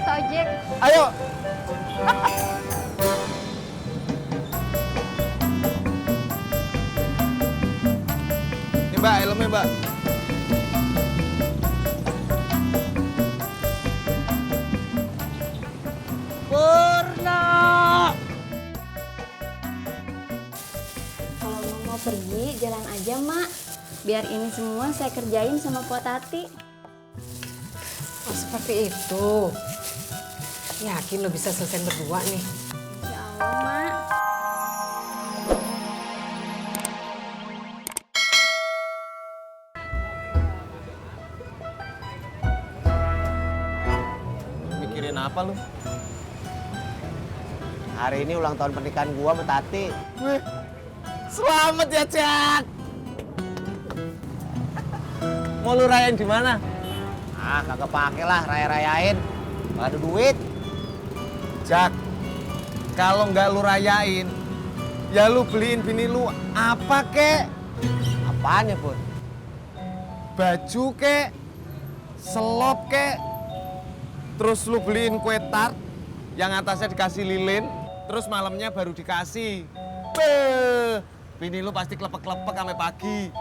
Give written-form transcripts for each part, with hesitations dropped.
Kak Ojek. Ayo. Ini Mbak, helmnya Mbak. Purno. Kalau mau pergi, jalan aja, Mak. Biar ini semua saya kerjain sama Pok Tati. Oh, seperti itu. Yakin lo bisa selesai berdua nih? Ya Allah, Mak. Mikirin apa lu? Hari ini ulang tahun pernikahan gua sama Tati. Wih, selamat ya, Cak. Mau lu rayain di mana? Ah, kagak pakai lah raya-rayain. Gak ada duit. Jak, kalau nggak lu rayain, ya lu beliin bini lu apa kek? Apaan ya, Pur? Baju kek, selop kek, terus lu beliin kue tart yang atasnya dikasih lilin, terus malamnya baru dikasih. Beuh, bini lu pasti klepek-klepek sampai pagi.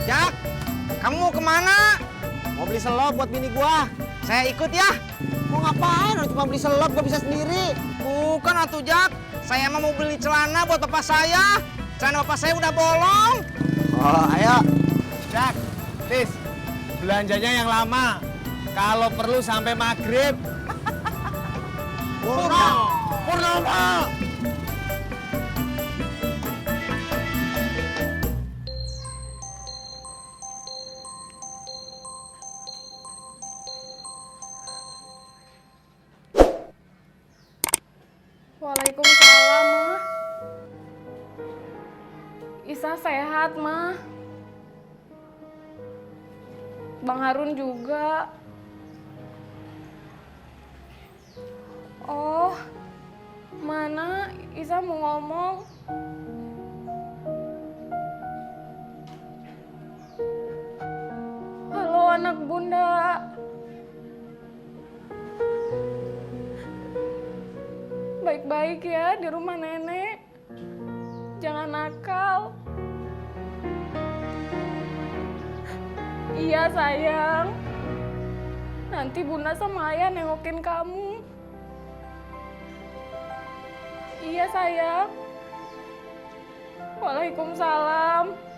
Jak, kamu mau kemana? Mau beli selop buat bini gua. Saya ikut ya. Mau ngapain? Orang cuma beli selop, gua bisa sendiri. Bukan atuh, Jak. Saya emang mau beli celana buat bapak saya. Celana bapak saya udah bolong. Oh, ayo. Jak, Tis, belanjanya yang lama. Kalau perlu sampai maghrib. Purno. Purnomo! Waalaikumsalam, Mah. Isa sehat, Mah. Bang Harun juga. Oh, mana Isa mau ngomong? Halo anak bunda. Baik-baik ya di rumah nenek. Jangan nakal. Iya sayang. Nanti bunda sama ayah nengokin kamu. Iya sayang. Waalaikumsalam.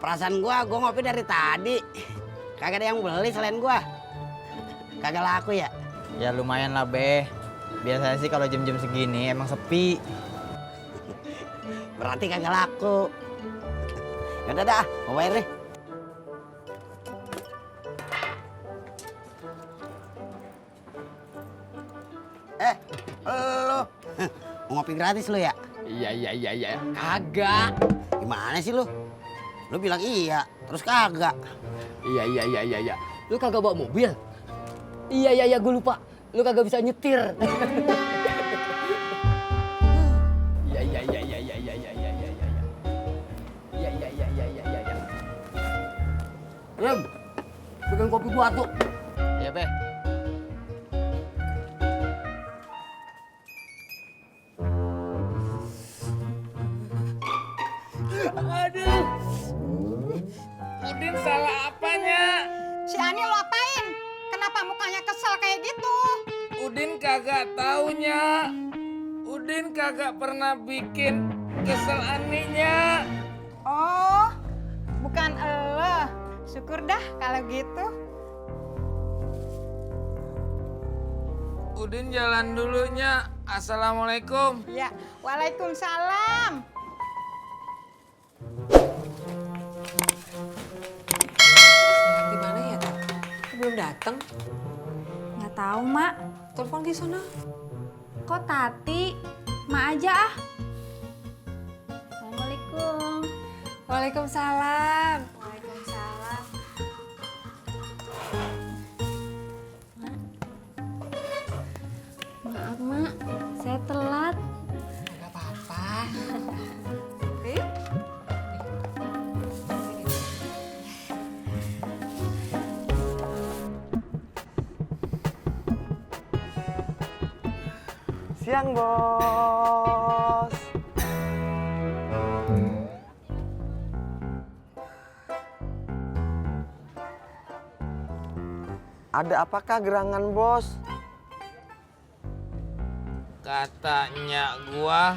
Perasaan gua ngopi dari tadi. Kagak ada yang beli selain gua. Kagak laku ya? Ya lumayan lah, Be. Biasanya sih kalau jam-jam segini emang sepi. Berarti kagak laku. Yaudah dah, mau bayar nih. Lo mau ngopi gratis lo ya? Iya. Kagak. Gimana sih lo? Lo bilang iya, terus kagak. Iya. Lu kagak bawa mobil? Iya, gue lupa. Lu kagak bisa nyetir. Iya. Rem, bikin kopi gua tuh. Iya, Be. Aduh. Udin salah apanya? Si Ani lo apain? Kenapa mukanya kesel kayak gitu? Udin kagak taunya. Udin kagak pernah bikin kesel Aninya. Oh, bukan elo. Syukur dah kalau gitu. Udin jalan dulunya. Assalamualaikum. Ya, waalaikumsalam. Gimana ya, Tat? Belum datang. Nggak tahu, Mak. Telepon di sana. Kok Tati? Mak aja ah. Assalamualaikum. Waalaikumsalam. Waalaikumsalam. Siang, Bos. Ada apakah gerangan, Bos? Katanya gua,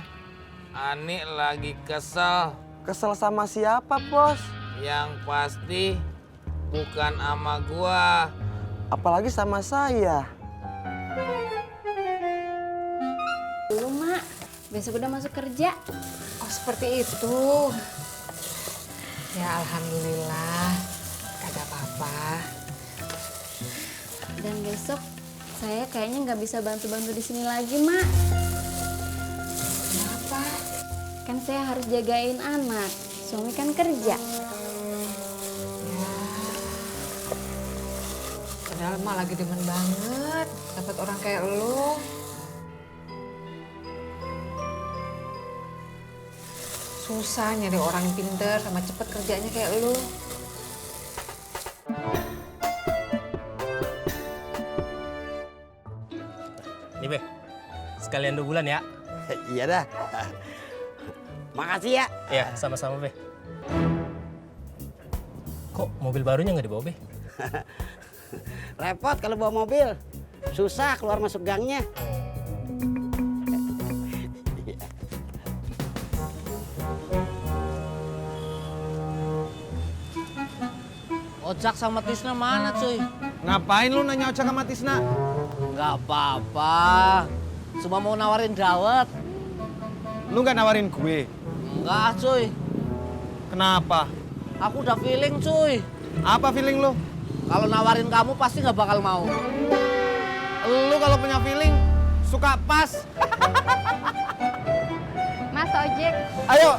Ani lagi kesel. Kesel sama siapa, Bos? Yang pasti bukan sama gua. Apalagi sama saya. Dulu, Mak. Besok udah masuk kerja. Oh, seperti itu. Ya, alhamdulillah. Kagak apa-apa. Dan besok saya kayaknya nggak bisa bantu-bantu di sini lagi, Mak. Kenapa? Kan saya harus jagain anak. Suami kan kerja. Padahal mah lagi demen banget dapat orang kayak lu. Susah nyari orang yang pinter sama cepet kerjanya kayak lu. Nih, Be. Sekalian 2 bulan ya. Iya dah. Makasih ya. Iya, sama-sama, Be. Kok mobil barunya nggak dibawa, Be? Repot kalau bawa mobil. Susah keluar masuk gangnya. Ojak sama Tisna mana, cuy? Ngapain lu nanya ojek sama Tisna? Nggak apa-apa. Cuma mau nawarin dawet. Lu nggak nawarin gue? Enggak, cuy. Kenapa? Aku udah feeling, cuy. Apa feeling lu? Kalau nawarin kamu pasti nggak bakal mau. Lu kalau punya feeling suka pas. Mas ojek. Ayo.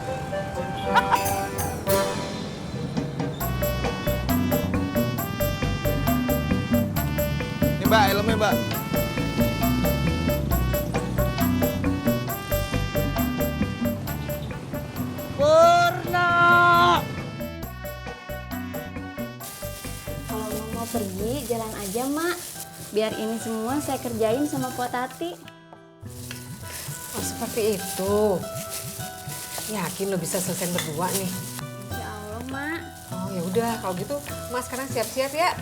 Ini Mbak, helmnya Mbak. Purna. Kalau mau pergi, jalan aja, Mak. Biar ini semua saya kerjain sama Pok Tati. Oh, seperti itu. Yakin lo bisa selesai berdua nih? Ya Allah, Mak. Oh, ya udah kalau gitu Mas sekarang siap-siap ya.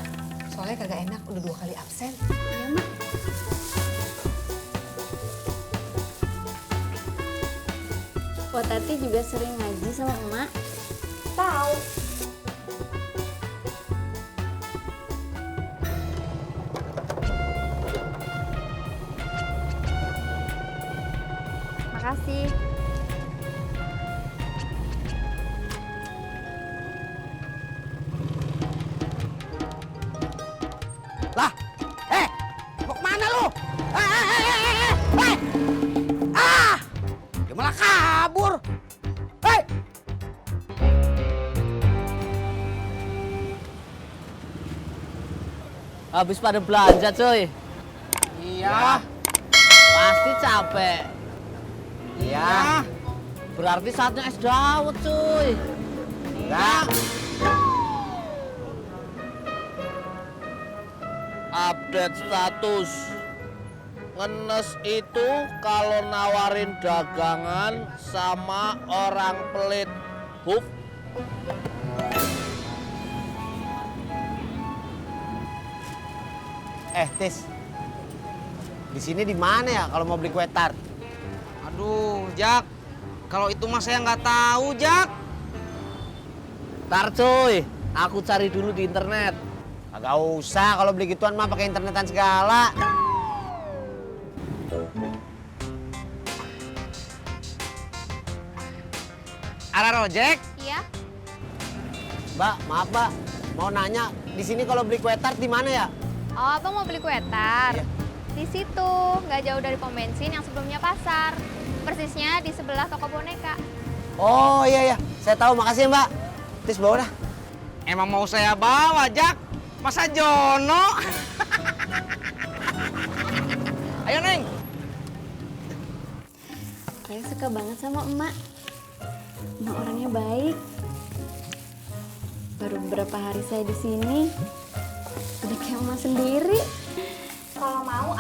Soalnya kagak enak udah 2 kali absen. Iya, Mak. Pok Tati juga sering ngaji sama Emak. Tahu. Makasih. Lah, mau kemana lu? Dia malah kabur. Hei! Habis pada belanja, cuy. Iya. Pasti capek. Iya. Berarti saatnya es dawet, cuy. Enggak. Update status. Ngenes itu kalau nawarin dagangan sama orang pelit. Huf. Tis. Di sini di mana ya kalau mau beli kue tart? Aduh, Jak. Kalau itu mah saya nggak tahu, Jak. Ntar, cuy. Aku cari dulu di internet. Agak usah kalau beli gituan mah pakai internetan segala. Ara Ojek? Iya. Mbak, maaf Mbak. Mau nanya, di sini kalau beli kue tart di mana ya? Oh, Abang mau beli kue tart? Iya. Di situ, nggak jauh dari pom bensin yang sebelumnya pasar. Persisnya di sebelah toko boneka. Oh iya iya, saya tahu. Makasih ya Mbak. Tis bawa dah. Emang mau saya bawa, Jak? Masa Jono? Ayo, Neng. Saya suka banget sama Emak. Emak orangnya baik. Baru beberapa hari saya di sini, udah kayak emak sendiri. Kalau mau,